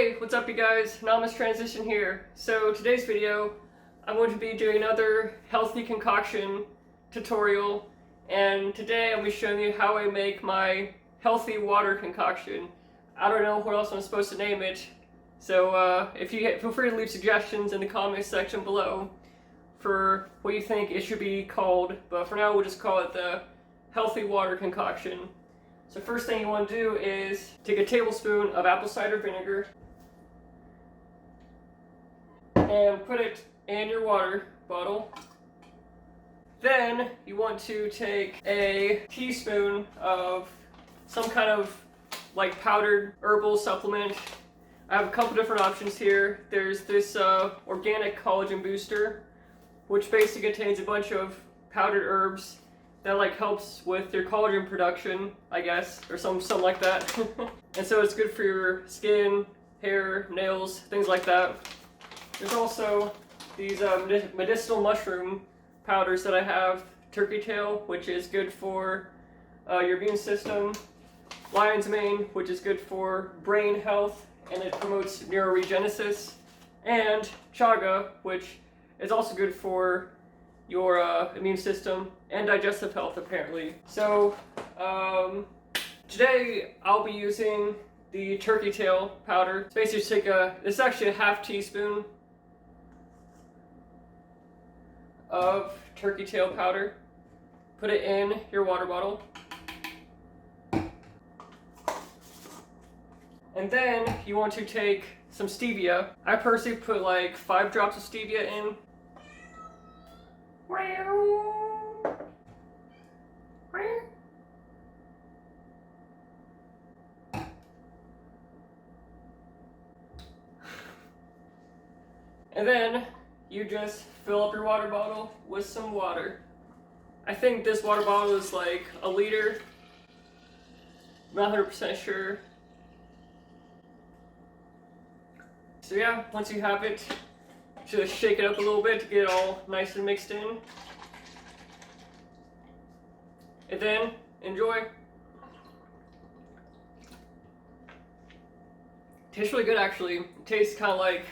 Hey, what's up you guys? Namas Transition here. So today's video, I'm going to be doing another healthy concoction tutorial, and today I'll be showing you how I make my healthy water concoction. I don't know what else I'm supposed to name it, so feel free to leave suggestions in the comments section below for what you think it should be called, but for now we'll just call it the healthy water concoction. So first thing you want to do is take a tablespoon of apple cider vinegar and put it in your water bottle. Then you want to take a teaspoon of some kind of like powdered herbal supplement. I have a couple different options here. There's this organic collagen booster, which basically contains a bunch of powdered herbs that like helps with your collagen production, I guess, or something like that. And so it's good for your skin, hair, nails, things like that. There's also these medicinal mushroom powders that I have. Turkey tail, which is good for your immune system. Lion's mane, which is good for brain health, and it promotes neuroregenesis. And chaga, which is also good for your immune system and digestive health, apparently. So today I'll be using the turkey tail powder. So basically this is actually a half teaspoon of turkey tail powder. Put it in your water bottle. And then you want to take some stevia. I personally put like 5 drops of stevia in. And then you just fill up your water bottle with some water. I think this water bottle is like a liter. I'm not 100% sure. So yeah, once you have it, just shake it up a little bit to get it all nice and mixed in. And then enjoy. Tastes really good actually. It tastes kind of like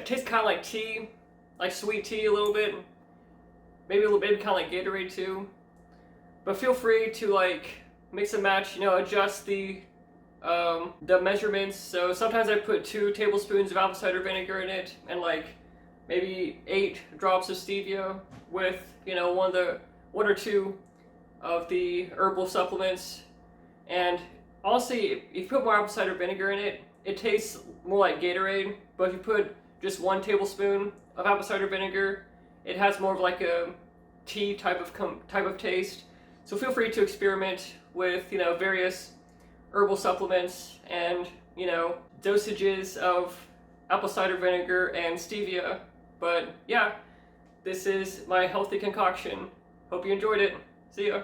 tastes kind of like tea, like sweet tea a little bit. Maybe kind of like Gatorade too. But feel free to like mix and match, adjust the measurements. So sometimes I put 2 tablespoons of apple cider vinegar in it, and like maybe 8 drops of stevia with one or two of the herbal supplements. And honestly, if you put more apple cider vinegar in it, it tastes more like Gatorade. But if you put just 1 tablespoon of apple cider vinegar, it has more of like a tea type of taste. So feel free to experiment with various herbal supplements and dosages of apple cider vinegar and stevia. But yeah, this is my healthy concoction. Hope you enjoyed it. See ya.